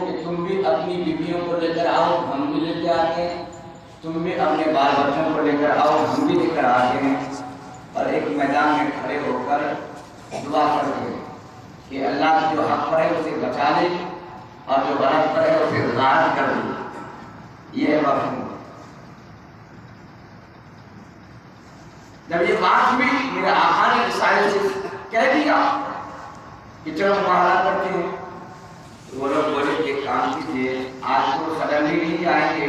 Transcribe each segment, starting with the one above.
کہ تم بھی اپنی بیویوں کو لے کر آؤ، ہم بھی لے کے آتے ہیں، تم بھی اپنے بال بچوں کو لے کر آؤ، ہم بھی لے کر آتے ہیں، اور ایک میدان میں کھڑے ہو کر دعا کرتے ہیں کہ اللہ جو حق پر ہے اسے بچا لے اور جو غلط پر ہے اسے غارت کر دے۔ یہ ہے مفہوم۔ جب یہ بات ہوئی میرے آقا نے عیسائیوں سے کہہ دیا کہ چلو مباہلہ کرتے ہیں، تو وہ لوگ بولے کہ کام کیجیے، آج تو سڈنلی نہیں آئیں گے،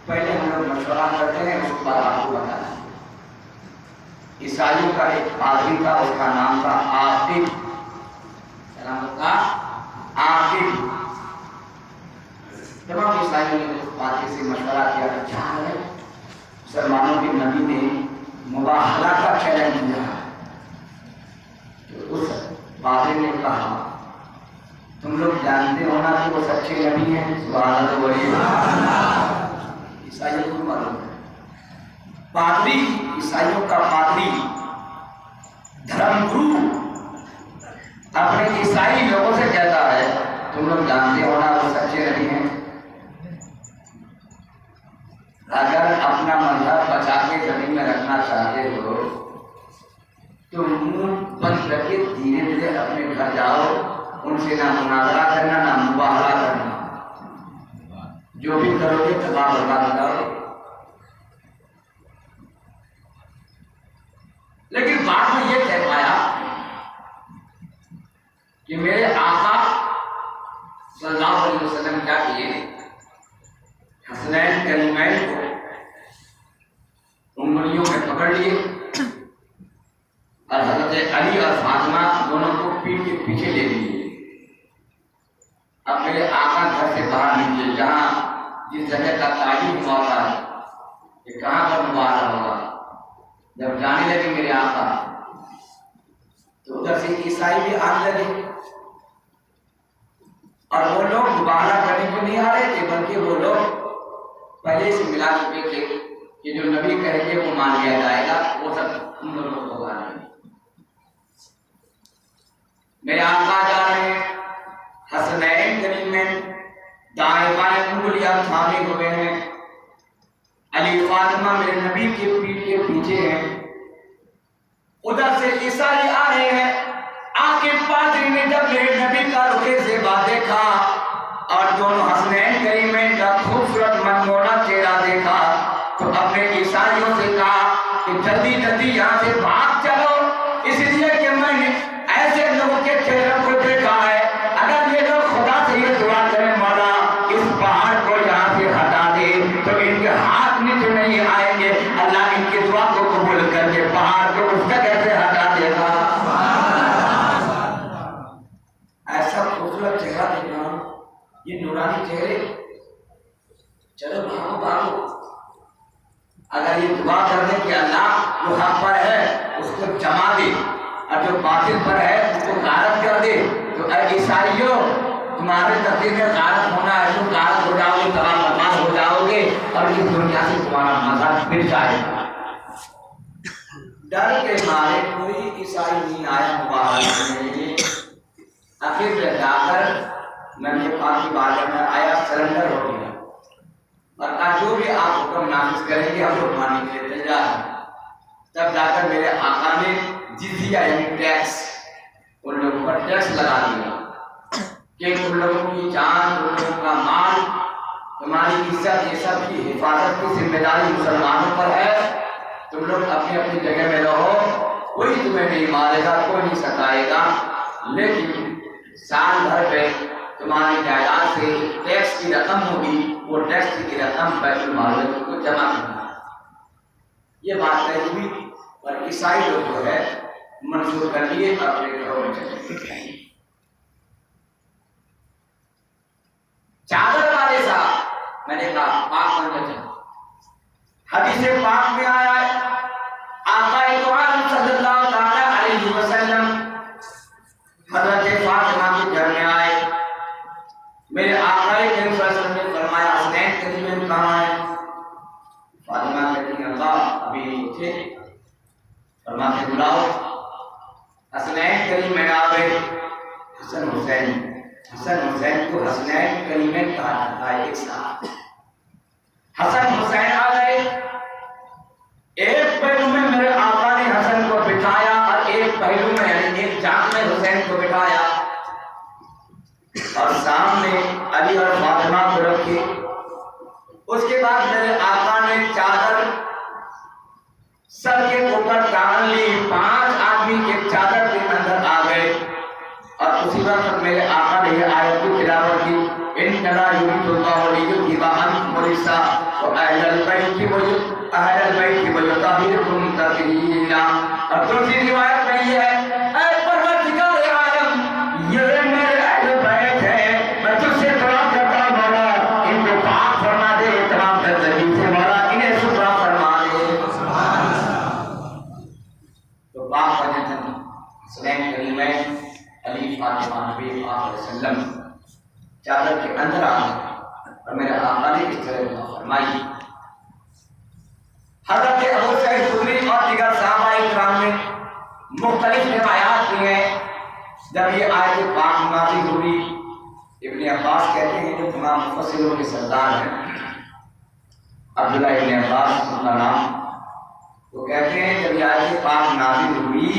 پہلے ہم لوگ مشورہ کرتے ہیں، اس کے بعد آپ کو بتائیں۔ عیسائیوں کا ایک پادری تھا، اس کا نام تھا عاقب، نام تھا عاقب۔ تمام عیسائیوں نے اس پادری سے مشورہ کیا کہ کیا ہے، مسلمانوں کے نبی نے مباہلہ کا چیلنج دیا ہے۔ تو اس پادری نے کہا تم لوگ جانتے ہو نا کہ وہ سچے نبی ہیں، سبحان اللہ بولیے۔ عیسائیوں کو معلوم ہے، پادری، عیسائیوں کا پادری، دھرم گرو اپنے عیسائی لوگوں سے کہتا ہے تم لوگ جانتے ہو نا وہ سچے نبی ہیں، اگر اپنا مذہب بچا کے زمین میں رکھنا چاہتے ہو تو منہ بند کر کے دھیرے دھیرے اپنے گھر جاؤ، ان سے نہ مناظرہ کرنا نہ مباہلہ کرنا، جو بھی کرو گے تباہ برباد ہو جاؤ۔ لیکن بعد میں یہ کہہ پایا کہ میرے آقا صلی اللہ علیہ وسلم کیا کیے، حسنین کریمین کو انگلیوں میں پکڑ لیے اور حضرت علی اور فاطمہ دونوں کو پیٹ کے پیچھے لے لیے۔ اب میرے آقا گھر سے باہر نکلے، جہاں جس جگہ کا تعین ہوا تھا کہ کہاں پر مباہلہ ہوگا، جب جانے لگے میرے آقا تو ادھر سے عیسائی بھی آنے لگے، اور وہ لوگ مباہلہ کرنے کو نہیں آ رہے تھے، بلکہ وہ لوگ پہلے سے ملا چکے تھے کہ جو نبی کہے گے وہ مان لیا جائے گا، وہ سب ہم لوگوں کو ہوگا نہیں۔ میرے آقا جا رہے ہیں، حسنین کریمین دائیں بائیں انگلیاں تھامے ہوئے ہیں، علی فاطمہ میرے نبی کے پیٹ کے پیچھے ہیں، ادھر سے عیسائی آ رہے ہیں۔ آقا پادری نے جب میرے نبی کا رخ زیبا دیکھا اور دونوں حسنین کریمین کا خوبصورت منمونا چہرہ دیکھا تو اپنے عیسائیوں سے کہا کہ جلدی جلدی یہاں سے بھاگ چلو، اس لیے کہ میں نے ایسے لوگوں کے چہروں کو دیکھا ہے، اگر یہ لوگ خدا سے یہ دعا کریں مولا اس پہاڑ کو یہاں سے ہٹا دے تو ان کے ہاتھ نیچے نہیں آئیں گے، اللہ ان کی دعا کو قبول کر کے پہاڑ کو اس جگہ سے ہٹا دے گا۔ ایسا خوبصورت چہرہ دیکھنا، یہ نورانی چہرے، چلو بھاگو بھاگو، اگر یہ دعا کر دیں کہ اللہ جو حق پر ہے اس کو جما دے اور جو باطل پر ہے اس کو غارت کر دے، تو اے عیسائیوں تمہارے تقدیر میں غارت ہونا ہے، تم غارت ہو جاؤ گے، تباہ برباد ہو جاؤ گے اور اس دنیا سے تمہارا مذہب مٹ جائے گا۔ ڈر کے مارے کوئی عیسائی نہیں آیا مباہلہ کرنے کے لیے۔ آخر میں جا کر نبی پاک کی بارگاہ میں آیا، سرنڈر ہو گیا اور کہا جو بھی آپ حکم نافذ کریں گے ہم لوگ ماننے کے لیے تیار ہیں۔ تب جا کر میرے آقا نے جزیہ یعنی ٹیکس ان لوگوں پر ٹیکس لگا دیا کہ ان لوگوں کی جان، ان لوگوں کا مال، تمہاری عزت، یہ سب کی حفاظت کی ذمہ داری مسلمانوں پر ہے، تم لوگ اپنی اپنی جگہ میں رہو، کوئی تمہیں نہیں مارے گا، کوئی نہیں ستائے گا، لیکن سال بھر پہ تمہاری جائیداد سے ٹیکس کی رقم ہوگی، وہ ٹیکس کی رقم بیت المال کو جمع کرنا۔ یہ بات طے ہوئی اور عیسائی لوگ جو ہے منظور کر لیے اپنے گھروں میں چلے گئے۔ چادر والے صاحب، میں نے کہا پاک بن جائے، حدیث پاک میں آیا ہے آقا دو عالم صلی اللہ تعالی علیہ وسلم حضرت فاطمہ کے گھر میں آئے، میرے آقا کریم صلی اللہ علیہ وسلم نے فرمایا حسنین کریمین کہاں ہے؟ فاطمہ کہتی ہیں اللہ ابھی تھے، فرماتے بلاؤ۔ حسنین کریمین آ گئے، حسن حسین حسن حسین کو حسنین کریمین کہا جاتا ہے ایک ساتھ. حسن حسین آ گئے، ایک پہلو میں میرے آقا نے حسن کو بٹھایا اور ایک پہلو میں یعنی ایک جانب میں حسین کو بٹھایا اور سامنے علی اور فاطمہ کو رکھے. اس کے بعد میرے آقا نے چادر سر کے اوپر ٹانگ لی. 5 آدمی ایک چادر کے اندر آ گئے اور اسی وقت میرے آقا نے یہ آیت کی تلاوت کی، انما یرید اللہ لیذھب عنکم الرجس واہل البیت ویطہرکم تطہیرا. اور دوسری روایت میں یہ ہے، اے پروردگار عالم، یہ میرے اہل بیت ہیں، میں تجھ سے دعا کرتا ہوں مولا ان کو پاک فرما دے، تمام بدتمیزی سے مولا انہیں ستھرا فرما دے. تو پاک بنتن حسنین کریمین علی فاطمہ نبی پاک علیہ وسلم چادر کے اندر آ گئے اور میرے آقا نے اس طرح دعا فرمائی. حضرت ابو سعید خدری اور دیگر صحابہ کرام نے مختلف روایات کی ہیں جب یہ آیت پاک نازل ہوئی. ابن عباس کہتے ہیں جو تمام مفسروں کے سردار ہیں، عبداللہ ابن عباس ان کا نام، وہ کہتے ہیں جب یہ آیت پاک نازل ہوئی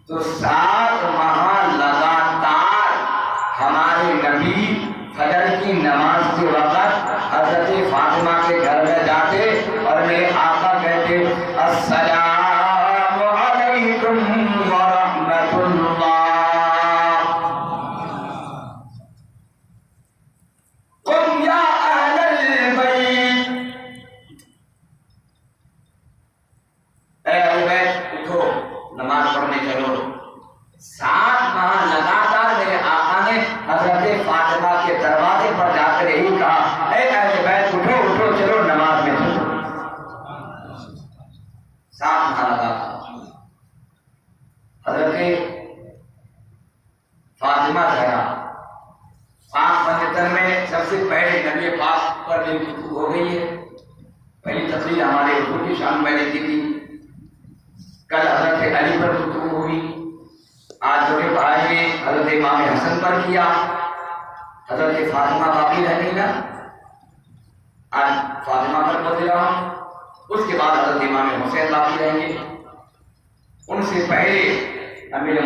تو 7 ماہ لگاتار ہمارے نبی فجر کی نماز کے وقت حضرت فاطمہ کے گھر میں جاتے اور میرے آقا کہتے السلام علیکم ورحمۃ اللہ، قم یا اہل البیت، اے اہل بیت اٹھو نماز پڑھنے چلو. 7 ماہ لگاتار میرے آقا نے حضرت فاطمہ کے دروازے پر جا کر یہی کہا، اے اہل بیت اٹھو اٹھو چلو نماز میں چلو. 7 ماہ لگاتار حضرت فاطمہ زہرا پاک منتر میں سب سے پہلے نبی پاک پر جو گفتگو ہو گئی ہے، پہلی تقریر ہمارے حضور کی شان میں نے کی تھی. کل حضرت علی پر گفتگو ہوئی، آج چھوٹے بھائی نے حضرت امام حسن پر کیا. حضرت فاطمہ باقی رہ گئی نا، آج فاطمہ پر بول رہا ہوں. اس کے بعد حضرت امام حسین باقی رہیں گے. ان سے پہلے امیر